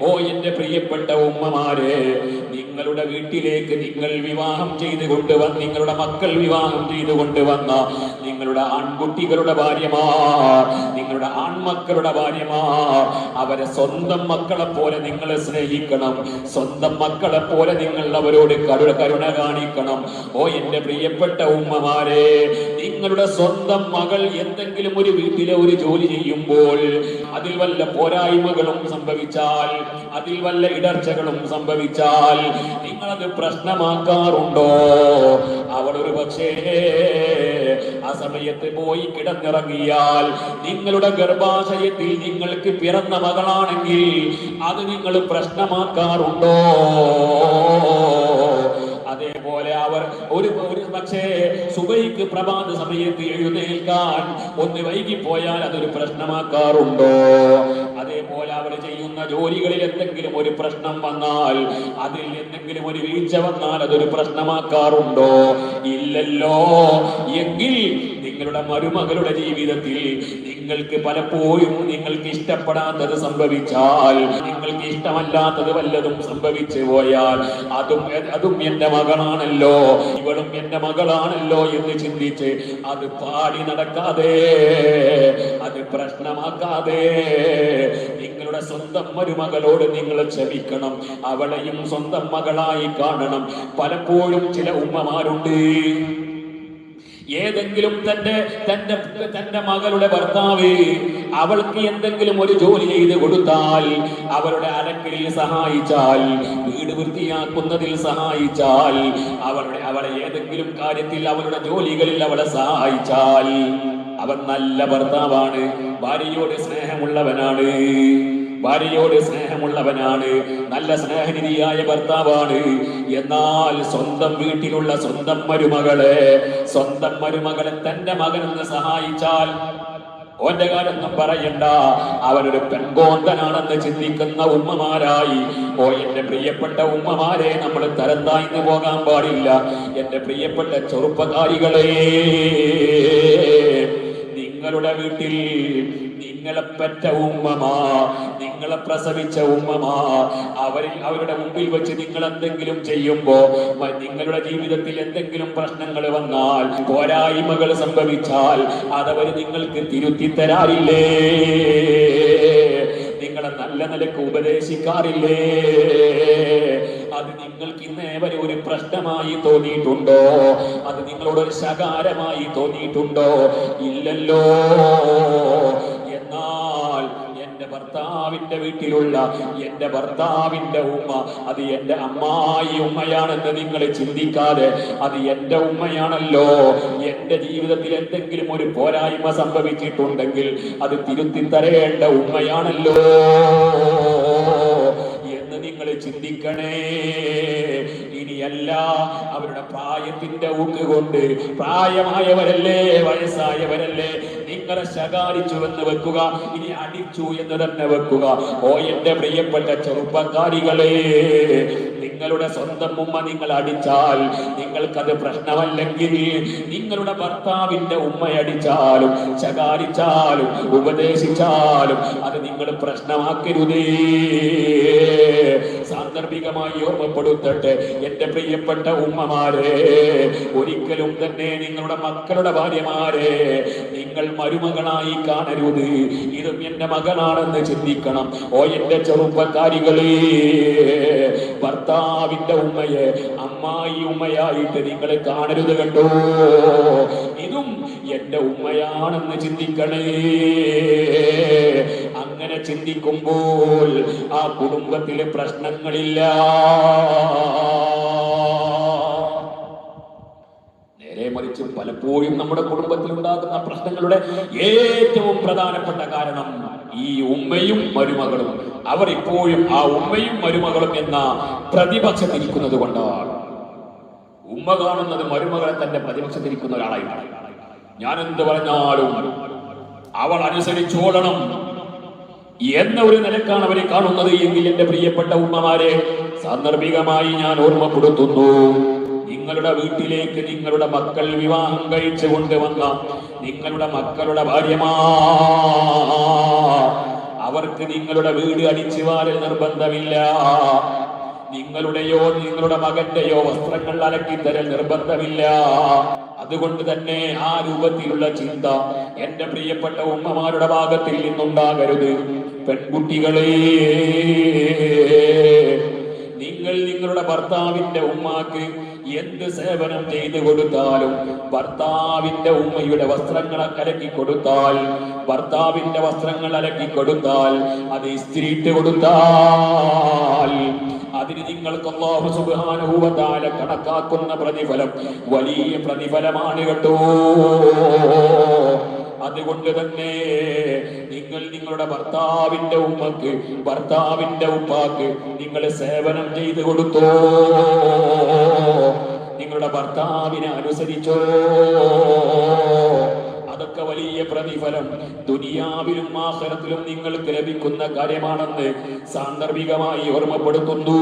ഓ എന്റെ പ്രിയപ്പെട്ട ഉമ്മമാരെ, നിങ്ങളുടെ വീട്ടിലേക്ക് നിങ്ങൾ വിവാഹം ചെയ്ത് കൊണ്ടുവന്ന്, നിങ്ങളുടെ മക്കൾ വിവാഹം ചെയ്ത് കൊണ്ടുവന്ന നിങ്ങളുടെ ആൺകുട്ടികളുടെ ഭാര്യമാർ, നിങ്ങളുടെ ആൺമക്കളുടെ ഭാര്യമാർ, അവരെ സ്വന്തം മക്കളെ പോലെ നിങ്ങൾ സ്നേഹിക്കണം. സ്വന്തം മക്കളെ പോലെ നിങ്ങൾ അവരോട് കരുണ കാണിക്കണം. ഓ എന്റെ പ്രിയപ്പെട്ട ഉമ്മമാരെ, നിങ്ങളുടെ സ്വന്തം മകൾ എന്തെങ്കിലും ഒരു വീട്ടിലെ ഒരു ജോലി ചെയ്യുമ്പോൾ അതിൽ വല്ല പോരായ്മകളും സംഭവിച്ചാൽ, അതിൽ വല്ല ഇടർച്ചകളും സംഭവിച്ചാൽ നിങ്ങളത് പ്രശ്നമാക്കാറുണ്ടോ? അവൾ ഒരു പക്ഷേ ആ സമയത്ത് പോയി കിടന്നിറങ്ങിയാൽ, നിങ്ങളുടെ ഗർഭാശയത്തിൽ നിങ്ങൾക്ക് പിറന്ന മകളാണെങ്കിൽ അത് നിങ്ങൾ പ്രശ്നമാക്കാറുണ്ടോ? അതേപോലെ അവർ ഒരു പക്ഷേ സുബഹിക്ക് പ്രഭാത സമയത്ത് എഴുന്നേൽക്കാൻ ഒന്ന് വൈകിപ്പോയാൽ അതൊരു പ്രശ്നമാക്കാറുണ്ടോ? അതേപോലെ അവർ ചെയ്യുന്ന ജോലികളിൽ എന്തെങ്കിലും ഒരു പ്രശ്നം വന്നാൽ, അതിൽ എന്തെങ്കിലും ഒരു വീഴ്ച വന്നാൽ അതൊരു പ്രശ്നമാക്കാറുണ്ടോ? ഇല്ലല്ലോ. എങ്കിൽ നിങ്ങളുടെ മരുമകളുടെ ജീവിതത്തിൽ നിങ്ങൾക്ക് പലപ്പോഴും നിങ്ങൾക്ക് ഇഷ്ടപ്പെടാത്തത് സംഭവിച്ചാൽ, നിങ്ങൾക്ക് ഇഷ്ടമല്ലാത്തത് വല്ലതും സംഭവിച്ചു പോയാൽ, അതും എന്റെ മകളാണല്ലോ, ഇവളും എന്റെ മകളാണല്ലോ എന്ന് ചിന്തിച്ച് അത് പാടി നടക്കാതെ, അത് പ്രശ്നമാക്കാതെ നിങ്ങളുടെ സ്വന്തം മരുമകളോട് നിങ്ങൾ ക്ഷമിക്കണം. അവളെയും സ്വന്തം മകളായി കാണണം. പലപ്പോഴും ചില ഉമ്മമാരുണ്ട്, ഏതെങ്കിലും തന്റെ മകളുടെ ഭർത്താവ് അവൾക്ക് എന്തെങ്കിലും ഒരു ജോലി ചെയ്ത് കൊടുത്താൽ, അവരുടെ അലക്കലിൽ സഹായിച്ചാൽ, വീട് വൃത്തിയാക്കുന്നതിൽ സഹായിച്ചാൽ, അവളെ ഏതെങ്കിലും കാര്യത്തിൽ അവളുടെ ജോലികളിൽ അവളെ സഹായിച്ചാൽ, അവൻ നല്ല ഭർത്താവാണ്, ഭാര്യയോട് സ്നേഹമുള്ളവനാണ്, ഭാര്യയോട് സ്നേഹമുള്ളവനാണ്, നല്ല സ്നേഹനിധിയായ ഭർത്താവാണ്. എന്നാൽ സ്വന്തം വീട്ടിലുള്ള സ്വന്തം മരുമകളെ തന്റെ മകനെന്ന് സഹായിച്ചാൽ ഓന്റെ കാര്യമൊന്നും പറയണ്ട, അവനൊരു പെൺകോന്തനാണെന്ന് ചിന്തിക്കുന്ന ഉമ്മമാരായി, ഓ എന്റെ പ്രിയപ്പെട്ട ഉമ്മമാരെ, നമ്മൾ തരം താഴ്ന്നു പോകാൻ പാടില്ല. എന്റെ പ്രിയപ്പെട്ട ചെറുപ്പക്കാരികളെ, നിങ്ങളുടെ വീട്ടിൽ നിങ്ങളെ പെറ്റ ഉമ്മമാ, നിങ്ങളെ പ്രസവിച്ച ഉമ്മമാ, അവരുടെ മുമ്പിൽ വെച്ച് നിങ്ങൾ എന്തെങ്കിലും ചെയ്യുമ്പോ, നിങ്ങളുടെ ജീവിതത്തിൽ എന്തെങ്കിലും പ്രശ്നങ്ങൾ വന്നാൽ, പോരായ്മകൾ സംഭവിച്ചാൽ അതവർ നിങ്ങൾക്ക് തിരുത്തി തരാറില്ലേ? നിങ്ങളെ നല്ല നിലക്ക് ഉപദേശിക്കാറില്ലേ? അത് നിങ്ങൾക്ക് ഇന്നേ വരെ ഒരു പ്രശ്നമായി തോന്നിയിട്ടുണ്ടോ? അത് നിങ്ങളോടൊരു ശകാരമായി തോന്നിയിട്ടുണ്ടോ? ഇല്ലല്ലോ. എന്നാൽ എന്റെ ഭർത്താവിന്റെ വീട്ടിലുള്ള എന്റെ ഭർത്താവിന്റെ ഉമ്മ അത് എന്റെ അമ്മായി ഉമ്മയാണെന്ന് നിങ്ങൾ ചിന്തിക്കാതെ, അത് എന്റെ ഉമ്മയാണല്ലോ, എന്റെ ജീവിതത്തിൽ എന്തെങ്കിലും ഒരു പോരായ്മ സംഭവിച്ചിട്ടുണ്ടെങ്കിൽ അത് തിരുത്തി തരേണ്ട ഉമ്മയാണല്ലോ എന്ന് നിങ്ങൾ ചിന്തിക്കണേ. ഇനിയല്ല അവരുടെ പ്രായത്തിന്റെ ഊക്കുകൊണ്ട്, പ്രായമായവരല്ലേ, വയസ്സായവരല്ലേ, നിങ്ങളെ ശകാരിച്ചു എന്ന് വെക്കുക, ഇനി അടിച്ചു എന്ന് തന്നെ വെക്കുക. ഓ എന്റെ പ്രിയപ്പെട്ട ചെറുപ്പക്കാരികളെ, നിങ്ങളുടെ സ്വന്തം ഉമ്മ നിങ്ങൾ അടിച്ചാൽ നിങ്ങൾക്കത് പ്രശ്നമല്ലെങ്കിൽ, നിങ്ങളുടെ ഭർത്താവിന്റെ ഉമ്മയടിച്ചാലും ശകാരിച്ചാലും ഉപദേശിച്ചാലും അത് നിങ്ങൾ പ്രശ്നമാക്കരുതേ. സാന്ദർഭികമായി ഓർമ്മപ്പെടുത്തട്ടെ എന്റെ പ്രിയപ്പെട്ട ഉമ്മമാരെ, ഒരിക്കലും തന്നെ നിങ്ങളുടെ മക്കളുടെ ഭാര്യമാരെ നിങ്ങൾ മരുമകളായി കാണരുത്. ഇതും എന്റെ മകളാണെന്ന് ചിന്തിക്കണം. ഓ എന്റെ ചെറുപ്പക്കാരികളെ, ഭർത്താവിന്റെ ഉമ്മയെ അമ്മായി ഉമ്മയായിട്ട് നിങ്ങൾ കാണരുത് കേട്ടോ. ഇതും എന്റെ ഉമ്മയാണെന്ന് ചിന്തിക്കണേ. അങ്ങനെ ചിന്തിക്കുമ്പോൾ ആ കുടുംബത്തിലെ പ്രശ്നങ്ങളില്ല. നേരെ മറിച്ച് പലപ്പോഴും നമ്മുടെ കുടുംബത്തിൽ ഉണ്ടാകുന്ന പ്രശ്നങ്ങളുടെ ഏറ്റവും പ്രധാനപ്പെട്ട കാരണം ഈ ഉമ്മയും മരുമകളും, അവർ ഇപ്പോഴും ആ ഉമ്മയും മരുമകളും എന്ന പ്രതിപക്ഷത്തിരിക്കുന്നത് കൊണ്ടാണ്. ഉമ്മ കാണുന്നത് മരുമകളെ തന്റെ പ്രതിപക്ഷത്തിരിക്കുന്ന ഒരാളായിട്ടാണ്. ഞാൻ എന്ത് പറഞ്ഞാലും അവൾ അനുസരിച്ചോളണം എന്ന ഒരു നിലക്കാണ് അവരെ കാണുന്നത് എങ്കിൽ എന്റെ പ്രിയപ്പെട്ട ഉമ്മമാരെ, സാന്ദർഭികമായി ഞാൻ ഓർമ്മപ്പെടുത്തുന്നു, നിങ്ങളുടെ വീട്ടിലേക്ക് നിങ്ങളുടെ മക്കൾ വിവാഹം കഴിച്ചു കൊണ്ടുവന്ന നിങ്ങളുടെ മക്കളുടെ ഭാര്യമാർ, അവർക്ക് നിങ്ങളുടെ വീട് അടിച്ചു വാരൽ നിർബന്ധമില്ല. നിങ്ങളുടെയോ നിങ്ങളുടെ മകന്റെയോ വസ്ത്രങ്ങൾ അലക്കിത്തരൽ നിർബന്ധമില്ല. അതുകൊണ്ട് തന്നെ ആ രൂപത്തിലുള്ള ചിന്ത എന്റെ പ്രിയപ്പെട്ട ഉമ്മമാരുടെ ഭാഗത്തിൽ നിന്നുണ്ടാകരുത്. പെൺകുട്ടികളെ, നിങ്ങൾ നിങ്ങളുടെ ഭർത്താവിന്റെ ഉമ്മാക്ക് എന്ത് സേവനം ചെയ്തു കൊടുത്താലും, ഭർത്താവിന്റെ ഉമ്മയുടെ വസ്ത്രങ്ങൾ അലക്കി കൊടുത്താൽ, ഭർത്താവിന്റെ വസ്ത്രങ്ങൾ അലക്കി കൊടുത്താൽ, അത് ഇസ്തിരിയിട്ട് കൊടുത്താൽ, അതിന് നിങ്ങൾക്ക് അല്ലാഹു സുബ്ഹാനഹു വ തആല കണക്കാക്കുന്ന പ്രതിഫലം വലിയ പ്രതിഫലമാണ് കേട്ടോ. അതുകൊണ്ട് തന്നെ നിങ്ങൾ നിങ്ങളുടെ ഭർത്താവിന്റെ ഉമ്മക്ക്, ഭർത്താവിന്റെ ഉപ്പാക്ക് നിങ്ങൾ സേവനം ചെയ്തു കൊടുത്തോ, നിങ്ങളുടെ ഭർത്താവിനെ അനുസരിച്ചോ. അതൊക്കെ വലിയ പ്രതിഫലം ദുനിയാവിലും ആഖിറത്തിലും നിങ്ങൾക്ക് ലഭിക്കുന്ന കാര്യമാണെന്ന് സാന്ദർഭികമായി ഓർമ്മപ്പെടുത്തുന്നു.